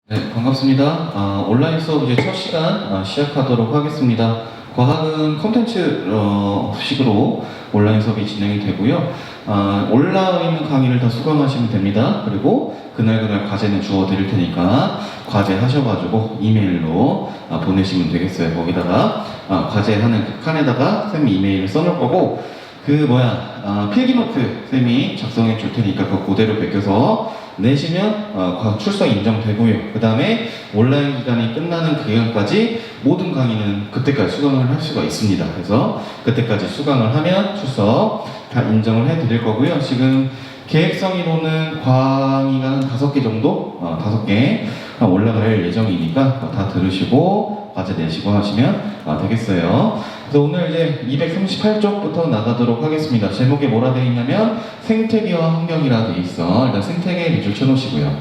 네, 반갑습니다. 온라인 수업 이제 첫 시간 시작하도록 하겠습니다. 과학은 컨텐츠 식으로 온라인 수업이 진행이 되고요. 올라와 있는 강의를 다 수강하시면 됩니다. 그리고 그날 과제는 주어 드릴 테니까 과제 하셔가지고 이메일로 보내시면 되겠어요. 거기다가 과제하는 그 칸에다가 쌤이 이메일을 써놓을 거고 필기노트 쌤이 작성해 줄 테니까 그거 그대로 베껴서 내시면 출석 인정되고요. 그 다음에 온라인 기간이 끝나는 기간까지 모든 강의는 그때까지 수강을 할 수가 있습니다. 그래서 그때까지 수강을 하면 출석 다 인정을 해 드릴 거고요. 지금 계획상으로는 강의가 한 5개 정도? 5개 올라갈 예정이니까 다 들으시고 과제 내시고 하시면 되겠어요. 그래서 오늘 이제 238쪽부터 나가도록 하겠습니다. 제목에 뭐라 되어 있냐면 생태계와 환경이라 되어 있어. 일단 생태계 밑줄 쳐놓으시고요.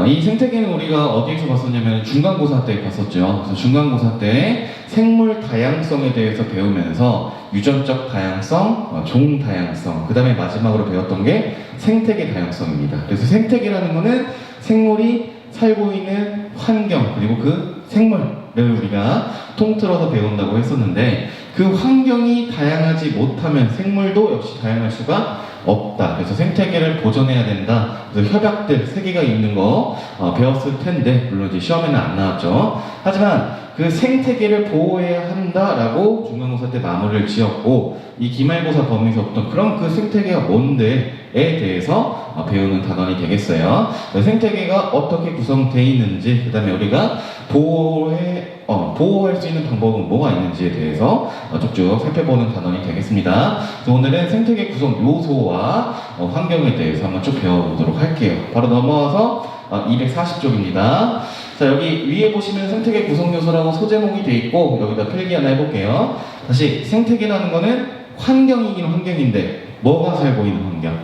이 생태계는 우리가 어디에서 봤었냐면 중간고사 때 봤었죠. 그래서 중간고사 때 생물 다양성에 대해서 배우면서 유전적 다양성, 종 다양성, 그 다음에 마지막으로 배웠던 게 생태계 다양성입니다. 그래서 생태계라는 거는 생물이 살고 있는 환경, 그리고 그 생물을 우리가 통틀어서 배운다고 했었는데 그 환경이 다양하지 못하면 생물도 역시 다양할 수가 없다. 그래서 생태계를 보존해야 된다. 그래서 협약들 3개가 있는 거 배웠을 텐데 물론 이제 시험에는 안 나왔죠. 하지만 그 생태계를 보호해야 한다라고 중간고사 때 마무리를 지었고 이 기말고사 범위에서부터 그럼 그 생태계가 뭔데에 대해서 배우는 단원이 되겠어요. 생태계가 어떻게 구성되어 있는지, 그 다음에 우리가 보호할 수 있는 방법은 뭐가 있는지에 대해서 쭉쭉 살펴보는 단원이 되겠습니다. 그래서 오늘은 생태계 구성 요소와 환경에 대해서 한번 쭉 배워보도록 할게요. 바로 넘어와서 240쪽입니다. 자, 여기 위에 보시면 생태계 구성 요소라고 소제목이 되어 있고 여기다 필기 하나 해볼게요. 다시 생태계라는 거는 환경이긴 환경인데 뭐가 살고 있는 환경?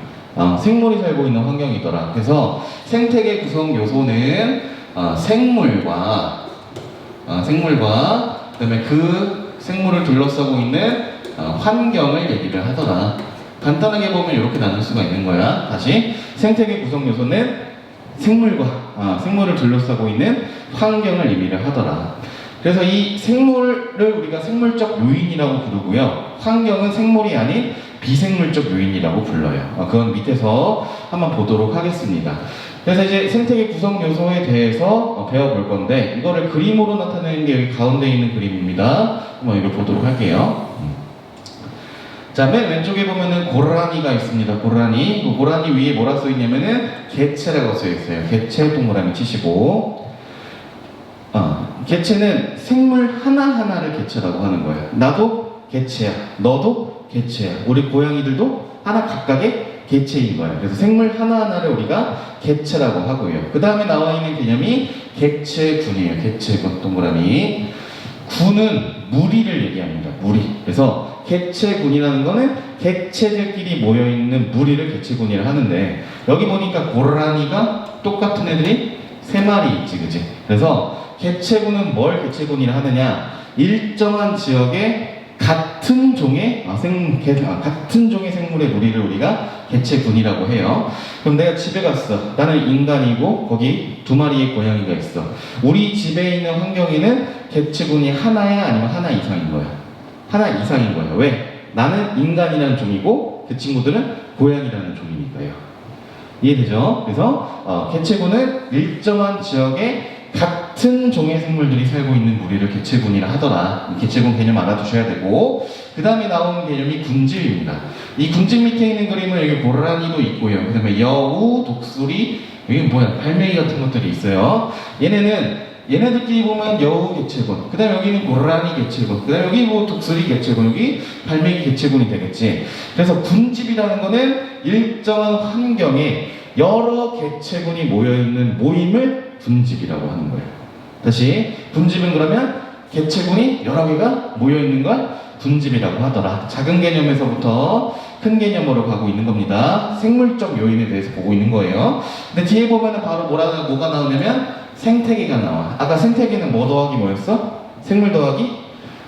생물이 살고 있는 환경이더라. 그래서 생태계 구성 요소는 생물과 그다음에 그 생물을 둘러싸고 있는 환경을 얘기를 하더라. 간단하게 보면 이렇게 나눌 수가 있는 거야. 다시 생태계 구성 요소는 생물을 둘러싸고 있는 환경을 의미를 하더라. 그래서 이 생물을 우리가 생물적 요인이라고 부르고요. 환경은 생물이 아닌 비생물적 요인이라고 불러요. 그건 밑에서 한번 보도록 하겠습니다. 그래서 이제 생태계 구성 요소에 대해서 배워볼 건데 이거를 그림으로 나타내는 게 여기 가운데 있는 그림입니다. 한번 이걸 보도록 할게요. 자, 맨 왼쪽에 보면은 고라니가 있습니다. 고라니. 고라니 위에 뭐라 써 있냐면은 개체라고 써 있어요. 개체 동그라미 치시고. 개체는 생물 하나하나를 개체라고 하는 거예요. 나도 개체야. 너도 개체야. 우리 고양이들도 하나 각각의 개체인 거예요. 그래서 생물 하나하나를 우리가 개체라고 하고요. 그 다음에 나와 있는 개념이 개체군이에요. 개체군 동그라미. 군은 무리를 얘기합니다. 무리. 그래서 개체군이라는 거는 개체들끼리 모여있는 무리를 개체군이라 하는데 여기 보니까 고라니가 똑같은 애들이 3마리 있지, 그치? 그래서 개체군은 뭘 개체군이라 하느냐? 일정한 지역에 같은 종의 생물의 무리를 우리가 개체군이라고 해요. 그럼 내가 집에 갔어. 나는 인간이고 거기 2마리의 고양이가 있어. 우리 집에 있는 환경에는 개체군이 하나야 아니면 하나 이상인 거야? 하나 이상인 거예요. 왜? 나는 인간이라는 종이고 그 친구들은 고양이라는 종이니까요. 이해되죠? 그래서 개체군은 일정한 지역에 같은 종의 생물들이 살고 있는 무리를 개체군이라 하더라. 개체군 개념 알아두셔야 되고 그 다음에 나오는 개념이 군집입니다. 이 군집 밑에 있는 그림은 여기 고라니도 있고요. 그 다음에 여우, 독수리, 여기 발매기 같은 것들이 있어요. 얘네들끼리 보면 여우 개체군, 그 다음에 여기는 고라니 개체군, 그 다음에 여기 독수리 개체군, 여기 발매기 개체군이 되겠지. 그래서 군집이라는 거는 일정한 환경에 여러 개체군이 모여있는 모임을 군집이라고 하는 거예요. 다시, 군집은 그러면 개체군이 여러 개가 모여있는 걸 군집이라고 하더라. 작은 개념에서부터 큰 개념으로 가고 있는 겁니다. 생물적 요인에 대해서 보고 있는 거예요. 근데 뒤에 보면은 바로 뭐가 나오냐면 생태계가 나와. 아까 생태계는 뭐 더하기 뭐였어? 생물 더하기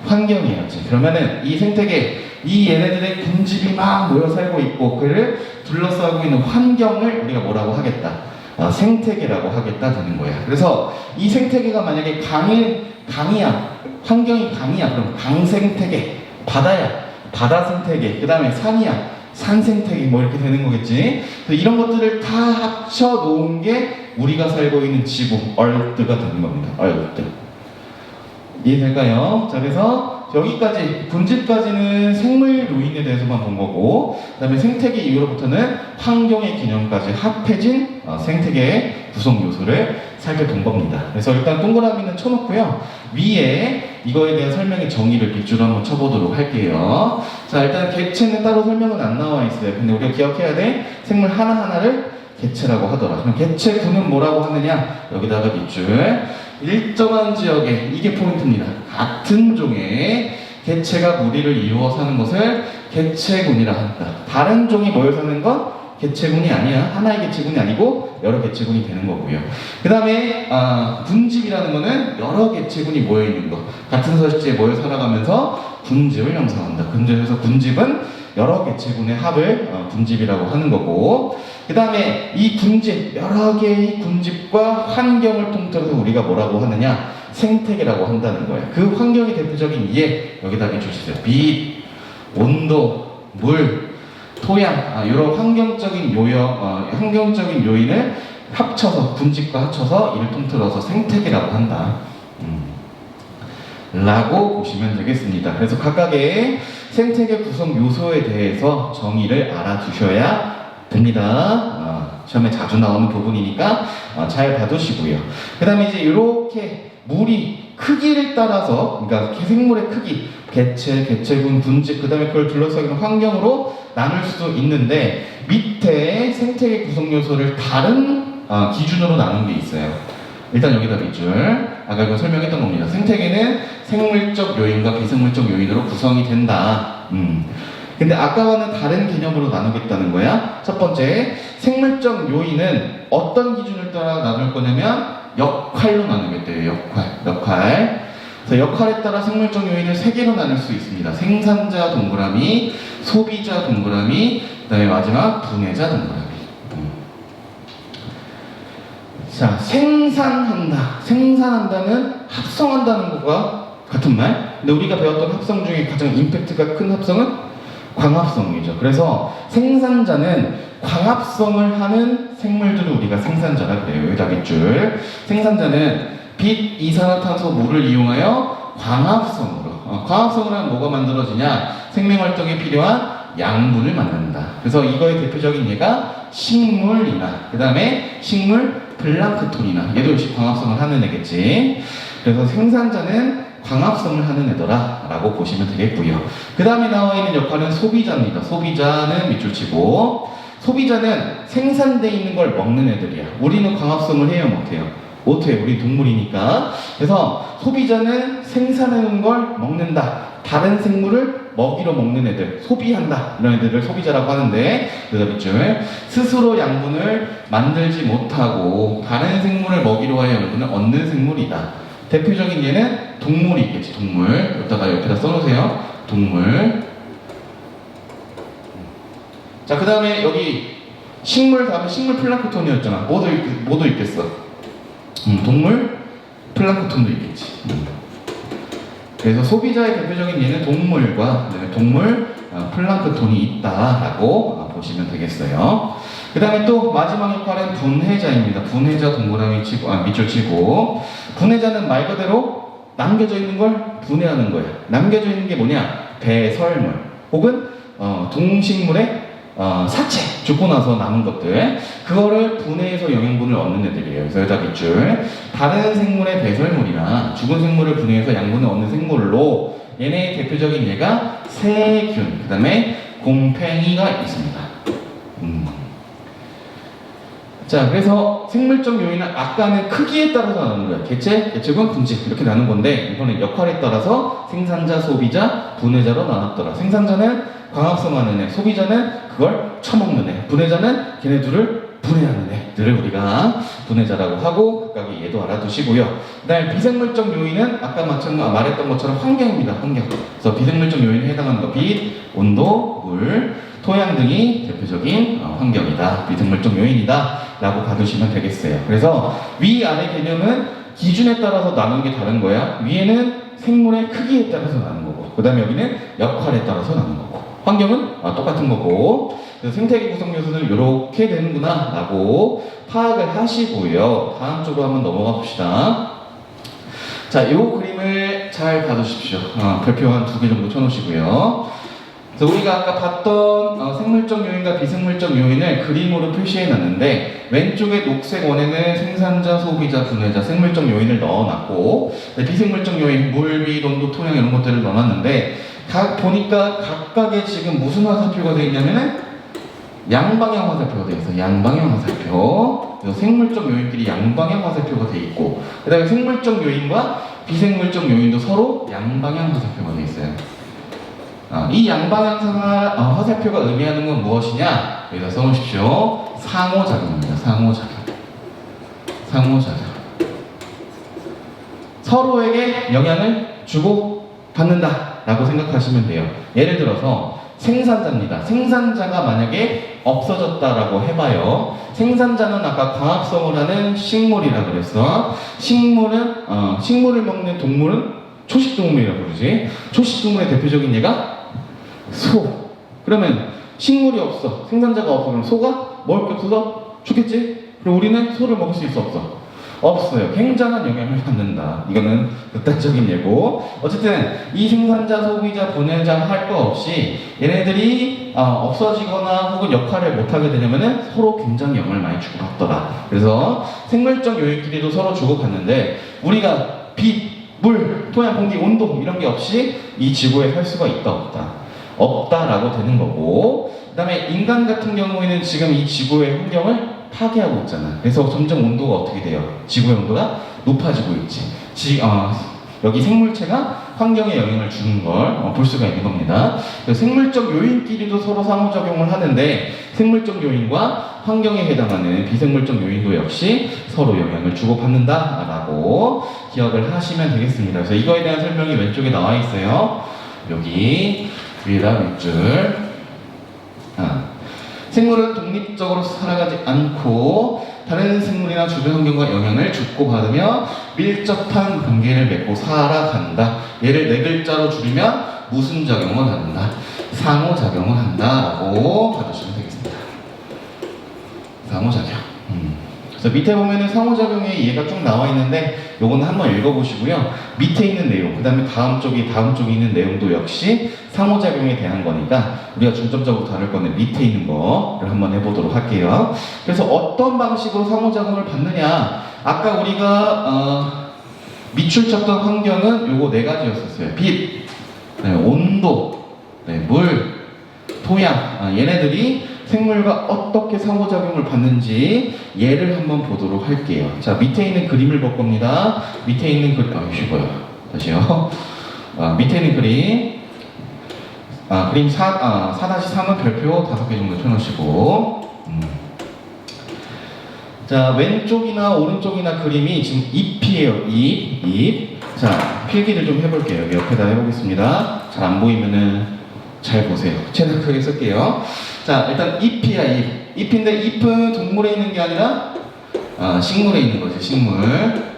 환경이었지. 그러면은 이 생태계, 이 얘네들의 군집이 막 모여 살고 있고 그를 둘러싸고 있는 환경을 우리가 뭐라고 하겠다? 생태계라고 하겠다 되는 거야. 그래서 이 생태계가 만약에 강이야, 환경이 강이야, 그럼 강생태계, 바다야, 바다 생태계, 그 다음에 산이야, 산 생태계, 뭐 이렇게 되는 거겠지. 그래서 이런 것들을 다 합쳐 놓은 게 우리가 살고 있는 지구, 얼드가 되는 겁니다. 얼드. 이해될까요? 자, 그래서 여기까지, 분집까지는 생물 요인에 대해서만 본 거고, 그 다음에 생태계 이후로부터는 환경의 개념까지 합해진 생태계의 구성 요소를 살펴본 겁니다. 그래서 일단 동그라미는 쳐놓고요. 위에 이거에 대한 설명의 정의를 밑줄로 한번 쳐보도록 할게요. 자, 일단 개체는 따로 설명은 안 나와 있어요. 근데 우리가 기억해야 돼. 생물 하나하나를 개체라고 하더라. 그럼 개체 구는 뭐라고 하느냐? 여기다가 밑줄. 일정한 지역에, 이게 포인트입니다. 같은 종의 개체가 무리를 이루어 사는 것을 개체군이라 한다. 다른 종이 모여 사는 건 개체군이 아니야. 하나의 개체군이 아니고 여러 개체군이 되는 거고요. 그 다음에 분집이라는 거는 여러 개체군이 모여 있는 것. 같은 서식지에 모여 살아가면서 분집을 형성한다. 그래서 분집은 여러 개체군의 합을 분집이라고 하는 거고, 그 다음에 이 분집, 여러 개의 분집과 환경을 통틀어서 우리가 뭐라고 하느냐? 생태계라고 한다는 거예요. 그 환경의 대표적인 예, 여기다 해주세요. 빛, 온도, 물, 토양, 이런 환경적인 환경적인 요인을 합쳐서, 분집과 합쳐서 이를 통틀어서 생태계라고 한다. 라고 보시면 되겠습니다. 그래서 각각의 생태계 구성 요소에 대해서 정의를 알아두셔야 됩니다. 시험에 자주 나오는 부분이니까 잘 봐두시고요. 그 다음에 이제 이렇게 물이 크기를 따라서, 그러니까 생물의 크기, 개체, 개체군, 분집, 그 다음에 그걸 둘러싸는 환경으로 나눌 수도 있는데, 밑에 생태계 구성 요소를 다른 기준으로 나눈 게 있어요. 일단 여기다 밑줄. 아까 이거 설명했던 겁니다. 생태계는 생물적 요인과 비생물적 요인으로 구성이 된다. 근데 아까와는 다른 개념으로 나누겠다는 거야. 첫 번째, 생물적 요인은 어떤 기준을 따라 나눌 거냐면 역할로 나누겠대요. 역할. 그래서 역할에 따라 생물적 요인을 3개로 나눌 수 있습니다. 생산자 동그라미, 소비자 동그라미, 그 다음에 마지막 분해자 동그라미. 자, 생산한다는 합성한다는 것과 같은 말. 근데 우리가 배웠던 합성 중에 가장 임팩트가 큰 합성은 광합성이죠. 그래서 생산자는 광합성을 하는 생물들을 우리가 생산자라 그래요. 여기다 밑줄. 생산자는 빛, 이산화탄소, 물을 이용하여 광합성으로. 광합성을 하면 뭐가 만들어지냐? 생명활동에 필요한 양분을 만든다. 그래서 이거의 대표적인 예가 식물이나, 그 다음에 식물 플랑크톤이나, 얘도 역시 광합성을 하는 애겠지. 그래서 생산자는 광합성을 하는 애더라 라고 보시면 되겠고요. 그 다음에 나와 있는 역할은 소비자입니다. 소비자는 밑줄 치고, 소비자는 생산되어 있는 걸 먹는 애들이야. 우리는 광합성을 해요, 못해요? 못해요. 우리 동물이니까. 그래서 소비자는 생산하는 걸 먹는다. 다른 생물을 먹이로 먹는 애들, 소비한다. 이런 애들을 소비자라고 하는데, 그래서 밑줄. 스스로 양분을 만들지 못하고 다른 생물을 먹이로 하여 양분을 얻는 생물이다. 대표적인 예는 동물이 있겠지. 동물. 여기다가 옆에다 써놓으세요. 동물. 자, 그 다음에 여기 식물 다음에 식물 플랑크톤이었잖아. 뭐도 있겠어? 동물 플랑크톤도 있겠지. 그래서 소비자의 대표적인 예는 동물과 동물 플랑크톤이 있다라고 보시면 되겠어요. 그 다음에 또 마지막 역할은 분해자입니다. 분해자 동그라미 치고, 밑줄 치고, 분해자는 말 그대로 남겨져 있는 걸 분해하는 거예요. 남겨져 있는 게 뭐냐? 배설물 혹은 동식물의 사체, 죽고 나서 남은 것들, 그거를 분해해서 영양분을 얻는 애들이에요. 그래서 여기다 밑줄. 다른 생물의 배설물이나 죽은 생물을 분해해서 양분을 얻는 생물로, 얘네의 대표적인 예가 세균, 그 다음에 곰팡이가 있습니다. 자, 그래서 생물적 요인은 아까는 크기에 따라서 나누는 거예요. 개체, 개체군, 분집 이렇게 나눈 건데, 이거는 역할에 따라서 생산자, 소비자, 분해자로 나눴더라. 생산자는 광합성하는 애, 소비자는 그걸 처먹는 애, 분해자는 걔네 둘을 분해하는 애. 요인들을 우리가 분해자라고 하고 각각의 예도 알아두시고요. 그다음에 비생물적 요인은 아까 말했던 것처럼 환경입니다. 환경. 그래서 비생물적 요인에 해당하는 거 빛, 온도, 물, 토양 등이 대표적인 환경이다. 비생물적 요인이다. 라고 봐두시면 되겠어요. 그래서 위아래 개념은 기준에 따라서 나누는 게 다른 거야. 위에는 생물의 크기에 따라서 나누는 거고, 그 다음에 여기는 역할에 따라서 나누는 거고, 환경은 똑같은 거고, 그래서 생태계 구성 요소는 이렇게 되는구나 라고 파악을 하시고요. 다음 쪽으로 한번 넘어가 봅시다. 자, 이 그림을 잘 봐두십시오. 별표 한 2개 정도 쳐놓으시고요. 그래서 우리가 아까 봤던 생물적 요인과 비생물적 요인을 그림으로 표시해 놨는데, 왼쪽에 녹색 원에는 생산자, 소비자, 분해자, 생물적 요인을 넣어놨고, 비생물적 요인, 물, 빛, 온도, 토양 이런 것들을 넣어놨는데, 보니까 각각의 지금 무슨 화살표가 되어 있냐면은 양방향 화살표가 되어 있어요. 양방향 화살표. 그래서 생물적 요인끼리 양방향 화살표가 되어 있고, 그 다음에 생물적 요인과 비생물적 요인도 서로 양방향 화살표가 되어 있어요. 이 양방향 화살표가 의미하는 건 무엇이냐? 여기다 써놓으십시오. 상호작용입니다. 상호작용. 상호작용. 서로에게 영향을 주고 받는다 라고 생각하시면 돼요. 예를 들어서 생산자입니다. 생산자가 만약에 없어졌다라고 해봐요. 생산자는 아까 광합성을 하는 식물이라고 그랬어. 식물을 먹는 동물은 초식동물이라고 그러지. 초식동물의 대표적인 예가 소. 그러면 식물이 없어. 생산자가 없어. 그럼 소가 먹을 게 없어서 죽겠지? 그럼 우리는 소를 먹을 수 있어? 없어? 없어요. 굉장한 영향을 받는다. 이거는 극단적인 예고. 어쨌든 이 생산자, 소비자, 분해자 할 거 없이 얘네들이 없어지거나 혹은 역할을 못하게 되냐면은 서로 굉장히 영향을 많이 주고받더라. 그래서 생물적 요인끼리도 서로 주고받는데, 우리가 빛, 물, 토양, 공기, 온도 이런 게 없이 이 지구에 살 수가 있다 없다? 없다라고 되는 거고, 그 다음에 인간 같은 경우에는 지금 이 지구의 환경을 파괴하고 있잖아. 그래서 점점 온도가 어떻게 돼요? 지구의 온도가 높아지고 있지. 여기 생물체가 환경에 영향을 주는 걸 볼 수가 있는 겁니다. 생물적 요인끼리도 서로 상호작용을 하는데, 생물적 요인과 환경에 해당하는 비생물적 요인도 역시 서로 영향을 주고받는다라고 기억을 하시면 되겠습니다. 그래서 이거에 대한 설명이 왼쪽에 나와 있어요. 여기 위에다 밑줄. 생물은 독립적으로 살아가지 않고 다른 생물이나 주변 환경과 영향을 주고받으며 밀접한 관계를 맺고 살아간다. 얘를 4글자로 줄이면 무슨 작용을 한다? 상호작용을 한다라고 봐주시면 되겠습니다. 상호작용. 그래서 밑에 보면은 상호작용의 이해가 쭉 나와 있는데, 요거는 한번 읽어보시고요. 밑에 있는 내용, 그 다음에 다음 쪽에 있는 내용도 역시 상호작용에 대한 거니까 우리가 중점적으로 다룰 건데 밑에 있는 거를 한번 해보도록 할게요. 그래서 어떤 방식으로 상호작용을 받느냐? 아까 우리가 밑줄 쳤던 환경은 요거 4가지였었어요. 빛, 온도, 물, 토양. 얘네들이 생물과 어떻게 상호작용을 받는지 예를 한번 보도록 할게요. 자, 밑에 있는 그림을 볼 겁니다. 밑에 있는 그림, 다시요. 밑에 있는 그림. 그림 4-3은 별표 5개 정도 펴놓으시고. 자, 왼쪽이나 오른쪽이나 그림이 지금 잎이에요. 잎. 자, 필기를 좀 해볼게요. 여기 옆에다 해보겠습니다. 잘 안 보이면은 잘 보세요. 최대한 크게 쓸게요. 자, 일단 잎이야, 잎. 잎인데 잎은 동물에 있는 게 아니라 식물에 있는 거지, 식물.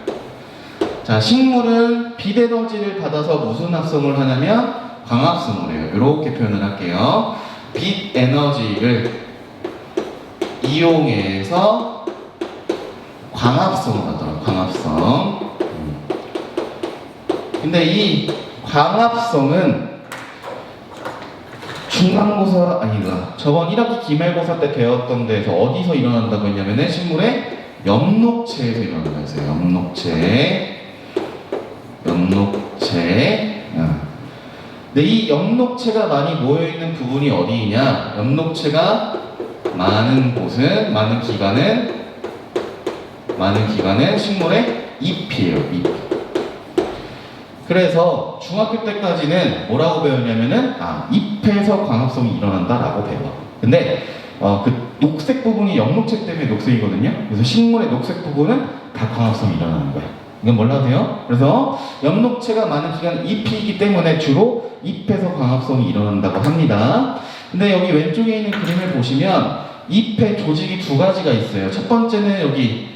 자, 식물은 빛 에너지를 받아서 무슨 합성을 하냐면 광합성을 해요. 이렇게 표현을 할게요. 빛 에너지를 이용해서 광합성을 하더라고요. 광합성. 근데 이 광합성은 중간고사 저번 1학기 기말고사 때 배웠던 데에서 어디서 일어난다고 했냐면은 식물의 엽록체에서 일어난다고 했어요. 엽록체. 근데 이 엽록체가 많이 모여있는 부분이 어디냐? 엽록체가 많은 곳은, 많은 기관은 식물의 잎이에요. 잎. 그래서 중학교 때까지는 뭐라고 배웠냐면은 잎에서 광합성이 일어난다라고 배워. 근데 그 녹색 부분이 엽록체 때문에 녹색이거든요. 그래서 식물의 녹색 부분은 다 광합성이 일어나는 거예요. 이건 몰라도 돼요? 그래서 엽록체가 많은 기관은 잎이기 때문에 주로 잎에서 광합성이 일어난다고 합니다. 근데 여기 왼쪽에 있는 그림을 보시면 잎의 조직이 두 가지가 있어요. 첫 번째는 여기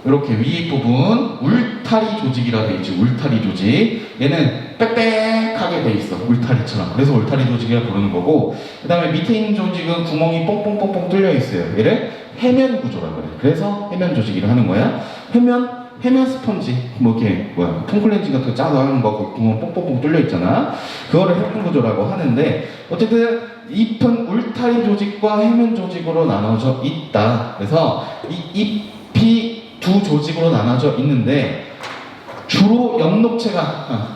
이렇게 위에 부분 울타리 조직이라고 되어 있지. 울타리 조직. 얘는 빽빽하게 돼 있어. 울타리처럼. 그래서 울타리 조직이라고 부르는 거고, 그 다음에 밑에 있는 조직은 구멍이 뽕뽕뽕뽕 뚫려 있어요. 얘를 해면 구조라고 그래. 그래서 해면 조직이라고 하는 거야. 해면 스펀지, 뭐 이렇게 폼클렌징 같은 거 짜서 하는 거, 그 구멍 뽕뽕뽕 뚫려 있잖아. 그거를 해면 구조라고 하는데, 어쨌든 잎은 울타리 조직과 해면 조직으로 나눠져 있다. 그래서 이 잎이 두 조직으로 나눠져 있는데, 주로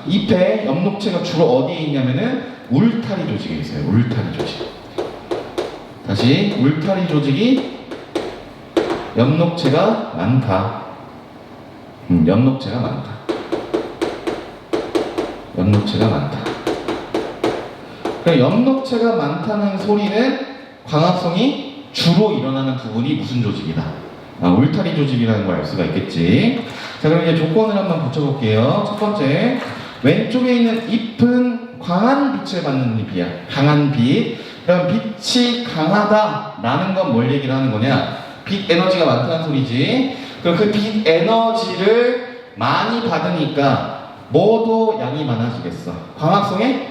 잎의 엽록체가 주로 어디에 있냐면은 울타리 조직에 있어요. 울타리 조직. 다시 울타리 조직이 엽록체가 많다. 엽록체가 많다. 엽록체가 많다. 엽록체가 많다는 소리는 광합성이 주로 일어나는 부분이 무슨 조직이다? 울타리 조직이라는 걸 알 수가 있겠지. 자, 그럼 이제 조건을 한번 붙여볼게요. 첫 번째, 왼쪽에 있는 잎은 강한 빛을 받는 잎이야. 강한 빛. 그럼 빛이 강하다라는 건 뭘 얘기를 하는 거냐? 빛 에너지가 많다는 소리지. 그럼 그 빛 에너지를 많이 받으니까 뭐도 양이 많아지겠어? 광합성의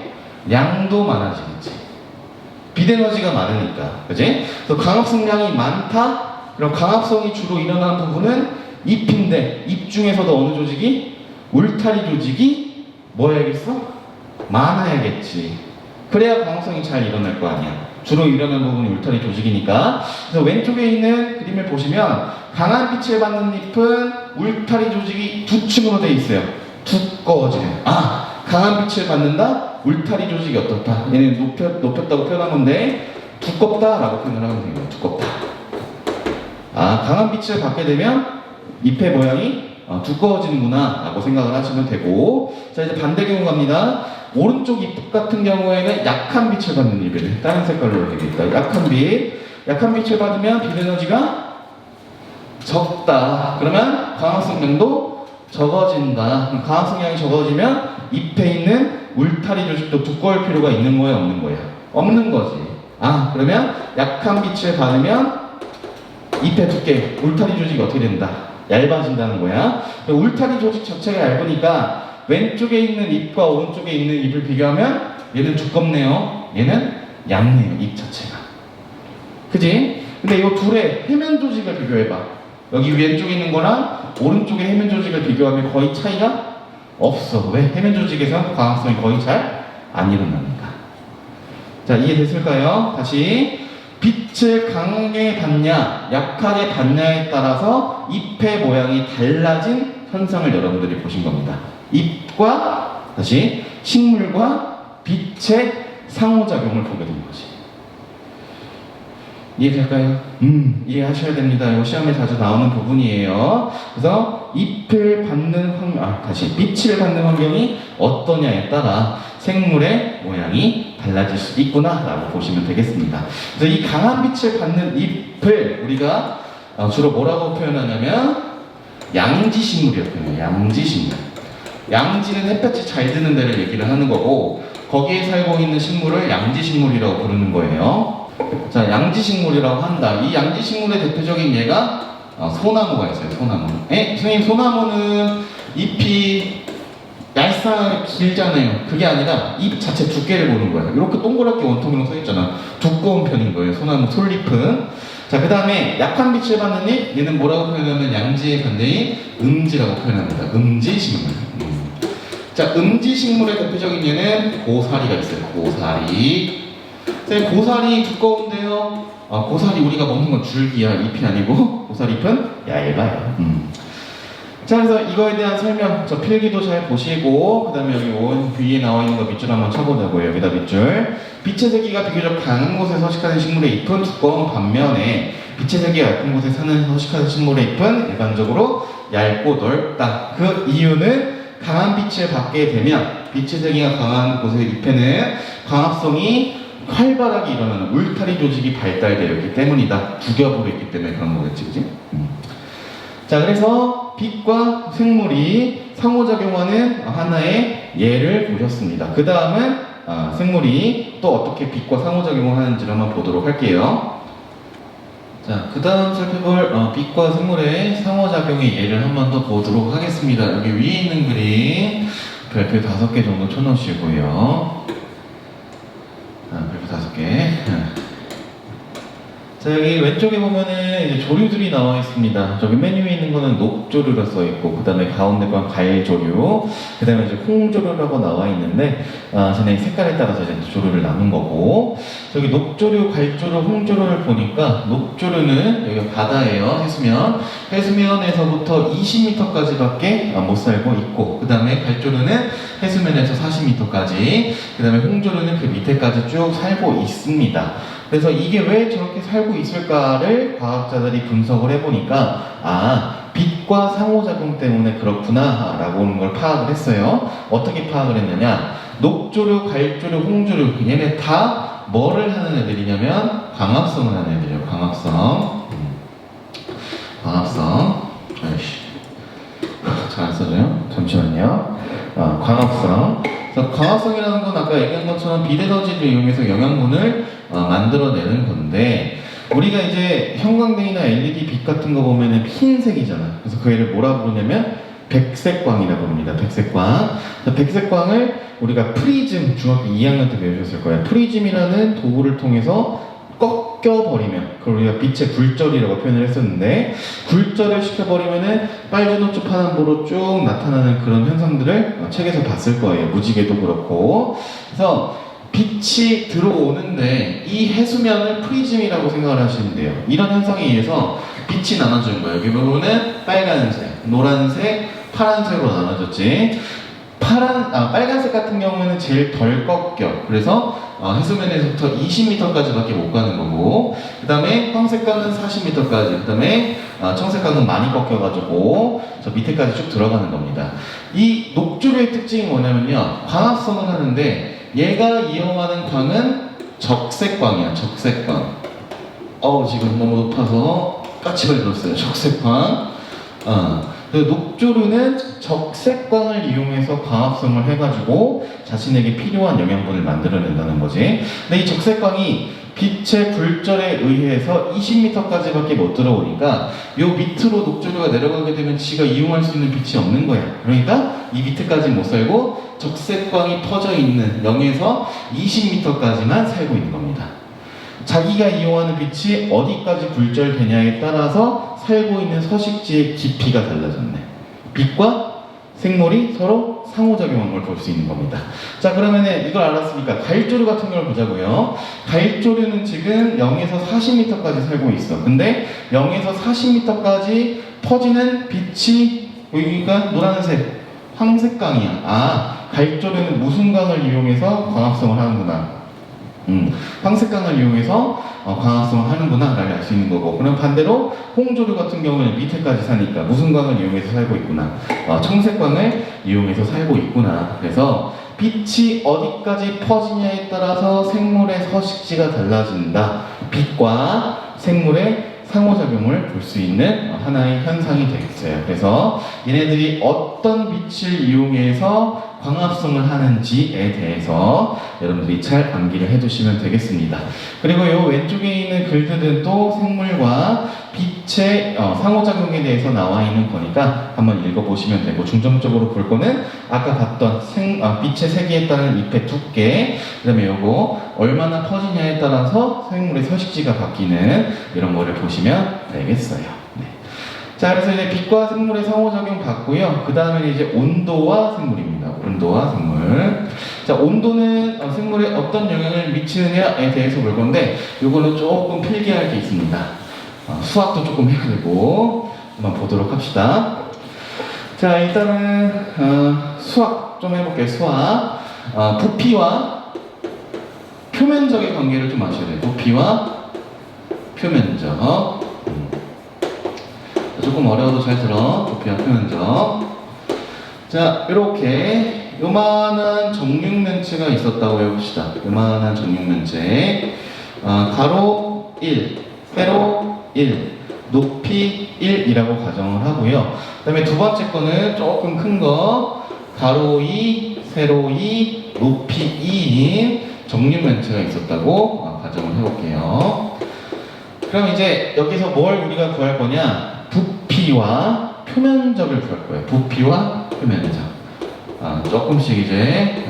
양도 많아지겠지. 빛 에너지가 많으니까. 그지? 그래서 광합성량이 많다? 그럼 광합성이 주로 일어나는 부분은 잎인데, 잎 중에서도 어느 조직이? 울타리 조직이 뭐야겠어? 많아야겠지. 그래야 광합성이 잘 일어날 거 아니야. 주로 일어나는 부분이 울타리 조직이니까. 그래서 왼쪽에 있는 그림을 보시면 강한 빛을 받는 잎은 울타리 조직이 두 층으로 되어 있어요. 두꺼워지는. 강한 빛을 받는다? 울타리 조직이 어떻다? 얘는 높였다고 표현한 건데 두껍다라고 표현을 하면 돼요. 두껍다. 강한 빛을 받게 되면 잎의 모양이 두꺼워지는구나 라고 생각을 하시면 되고, 자, 이제 반대 경우 갑니다. 오른쪽 잎 같은 경우에는 약한 빛을 받는 잎이래. 다른 색깔로 되어 있다. 약한 빛을 받으면 빛 에너지가 적다. 그러면 광합성량도 적어진다. 광합성량이 적어지면 잎에 있는 울타리 조직도 두꺼울 필요가 있는 거예요, 없는 거예요? 없는 거지. 그러면 약한 빛을 받으면 잎의 두께, 울타리 조직이 어떻게 된다? 얇아진다는 거야. 울타리 조직 자체가 얇으니까 왼쪽에 있는 잎과 오른쪽에 있는 잎을 비교하면 얘는 두껍네요. 얘는 얇네요, 잎 자체가. 그지? 근데 이 둘의 해면 조직을 비교해봐. 여기 왼쪽에 있는 거랑 오른쪽에 해면 조직을 비교하면 거의 차이가 없어. 왜? 해면 조직에서 광합성이 거의 잘 안 일어나니까. 자, 이해됐을까요? 다시. 빛을 강하게 받냐, 약하게 받냐에 따라서 잎의 모양이 달라진 현상을 여러분들이 보신 겁니다. 잎과, 다시, 식물과 빛의 상호작용을 보게 된 거지. 이해될까요? 이해하셔야 됩니다. 이거 시험에 자주 나오는 부분이에요. 그래서 잎을 받는 빛을 받는 환경이 어떠냐에 따라 생물의 모양이 달라질 수 있구나 라고 보시면 되겠습니다. 그래서 이 강한 빛을 받는 잎을 우리가 주로 뭐라고 표현하냐면 양지식물이라고 표현해요. 양지식물. 양지는 햇볕이 잘 드는 데를 얘기를 하는 거고, 거기에 살고 있는 식물을 양지식물이라고 부르는 거예요. 자, 양지식물이라고 한다. 이 양지식물의 대표적인 예가 소나무가 있어요. 소나무. 선생님, 소나무는 잎이 얄쌍하게 길잖아요. 그게 아니라 잎 자체 두께를 보는 거예요. 이렇게 동그랗게 원통으로 써있잖아. 두꺼운 편인 거예요, 소나무 솔잎은. 자, 그 다음에 약한 빛을 받는 잎, 얘는 뭐라고 표현하면 양지의 반대인 음지라고 표현합니다. 음지식물. 자, 음지식물의 대표적인 예는 고사리가 있어요. 고사리. 선생님, 고사리 두꺼운데요? 고사리 우리가 먹는 건 줄기야, 잎이 아니고 고사리잎은 얇아요. 자, 그래서 이거에 대한 설명, 저 필기도 잘 보시고, 그 다음에 여기 위에 나와 있는 거 밑줄 한번 쳐보자고요. 여기다 밑줄. 빛의 세기가 비교적 강한 곳에 서식하는 식물의 잎은 두꺼운 반면에 빛의 세기가 얇은 곳에 서식하는 식물의 잎은 일반적으로 얇고 넓다. 그 이유는 강한 빛을 받게 되면 빛의 세기가 강한 곳의 잎에는 광합성이 활발하게 일어나는 울타리 조직이 발달되어 있기 때문이다. 두겹으로 있기 때문에 그런 거겠지, 그지? 자, 그래서 빛과 생물이 상호작용하는 하나의 예를 보셨습니다. 그 다음은 생물이 또 어떻게 빛과 상호작용을 하는지를 한번 보도록 할게요. 자, 그 다음 살펴볼 빛과 생물의 상호작용의 예를 한 번 더 보도록 하겠습니다. 여기 위에 있는 그림 별표 5개 정도 쳐놓으시고요. 별표 5개. 자, 여기 왼쪽에 보면은 이제 조류들이 나와 있습니다. 저기 맨 위에 있는 거는 녹조류라 써 있고, 그 다음에 가운데 건 갈조류, 그 다음에 이제 홍조류라고 나와 있는데, 쟤네 색깔에 따라서 이제 조류를 나눈 거고, 저기 녹조류, 갈조류, 홍조류를 보니까, 녹조류는 여기 바다예요. 해수면에서부터 20m까지밖에 못 살고 있고, 그 다음에 갈조류는 해수면에서 40m까지, 그 다음에 홍조류는 그 밑에까지 쭉 살고 있습니다. 그래서 이게 왜 저렇게 살고 있을까를 과학자들이 분석을 해보니까 빛과 상호작용 때문에 그렇구나 라고 하는 걸 파악을 했어요. 어떻게 파악을 했느냐, 녹조류, 갈조류, 홍조류 얘네 다 뭐를 하는 애들이냐면 광합성을 하는 애들이에요. 광합성. 잘 안 써져요? 잠시만요. 광합성. 그래서 광합성이라는 건 아까 얘기한 것처럼 비대더지를 이용해서 영양분을 만들어내는 건데, 우리가 이제 형광등이나 LED 빛 같은 거 보면은 흰색이잖아. 그래서 그 애를 뭐라 부르냐면 백색광이라고 부릅니다. 백색광. 백색광을 우리가 프리즘, 중학교 2학년 때 배우셨을 거예요. 프리즘이라는 도구를 통해서 꺾여버리면, 그걸 우리가 빛의 굴절이라고 표현을 했었는데, 굴절을 시켜버리면은 빨주노초 파남보로 쭉 나타나는 그런 현상들을 책에서 봤을 거예요. 무지개도 그렇고. 그래서 빛이 들어오는데 이 해수면을 프리즘이라고 생각을 하시면 돼요. 이런 현상에 의해서 빛이 나눠지는 거예요. 여기 보면은 빨간색, 노란색, 파란색으로 나눠졌지. 빨간색 같은 경우에는 제일 덜 꺾여. 그래서 해수면에서부터 20m까지밖에 못 가는 거고, 그 다음에 황색광은 40m까지, 그 다음에 청색광은 많이 꺾여가지고 저 밑에까지 쭉 들어가는 겁니다. 이 녹조류의 특징이 뭐냐면요, 광합성을 하는데 얘가 이용하는 광은 적색광이야. 적색광. 지금 너무 높아서 까치발 들었어요. 적색광. 녹조류는 적색광을 이용해서 광합성을 해가지고 자신에게 필요한 영양분을 만들어낸다는 거지. 근데 이 적색광이 빛의 굴절에 의해서 20m까지밖에 못 들어오니까 요 밑으로 녹조류가 내려가게 되면 지가 이용할 수 있는 빛이 없는 거야. 그러니까 이 밑에까지 못 살고 적색광이 퍼져 있는 0에서 20m까지만 살고 있는 겁니다. 자기가 이용하는 빛이 어디까지 굴절되냐에 따라서 살고 있는 서식지의 깊이가 달라졌네. 빛과 생물이 서로 상호작용한 걸 볼 수 있는 겁니다. 자, 그러면은 이걸 알았으니까 갈조류 같은 걸 보자고요. 갈조류는 지금 0에서 40m까지 살고 있어. 근데 0에서 40m까지 퍼지는 빛이 여기가 노란색, 황색광이야. 갈조류는 무슨 광을 이용해서 광합성을 하는구나. 황색광을 이용해서 광합성을 하는구나 라고 알 수 있는 거고, 그럼 반대로 홍조류 같은 경우는 밑에까지 사니까 무슨 광을 이용해서 살고 있구나, 청색광을 이용해서 살고 있구나. 그래서 빛이 어디까지 퍼지냐에 따라서 생물의 서식지가 달라진다. 빛과 생물의 상호작용을 볼 수 있는 하나의 현상이 되겠어요. 그래서 얘네들이 어떤 빛을 이용해서 광합성을 하는지에 대해서 여러분들이 잘 암기를 해두시면 되겠습니다. 그리고 이 왼쪽에 있는 글들은 또 생물과 빛의 상호작용에 대해서 나와 있는 거니까 한번 읽어보시면 되고, 중점적으로 볼 거는 아까 봤던 빛의 세기에 따른 잎의 두께, 그 다음에 요거 얼마나 퍼지냐에 따라서 생물의 서식지가 바뀌는 이런 거를 보시면 되겠어요. 네. 자, 그래서 이제 빛과 생물의 상호작용 봤고요. 그 다음에 이제 온도와 생물입니다. 온도와 생물. 자, 온도는 생물에 어떤 영향을 미치느냐에 대해서 볼 건데, 요거는 조금 필기할 게 있습니다. 수학도 조금 해야 되고 한번 보도록 합시다. 자, 일단은 수학 좀 해볼게요. 수학. 부피와 표면적의 관계를 좀 아셔야 돼요. 부피와 표면적. 조금 어려워도 잘 들어. 부피와 표면적. 자, 이렇게 요만한 정육면체가 있었다고 해봅시다. 요만한 정육면체. 가로 1, 세로 1, 높이 1이라고 가정을 하고요. 그 다음에 두 번째 거는 조금 큰 거, 가로 2, 세로 2, 높이 2인 정육면체가 있었다고 가정을 해볼게요. 그럼 이제 여기서 뭘 우리가 구할 거냐? 부피와 표면적을 구할 거예요. 부피와 표면적. 조금씩 이제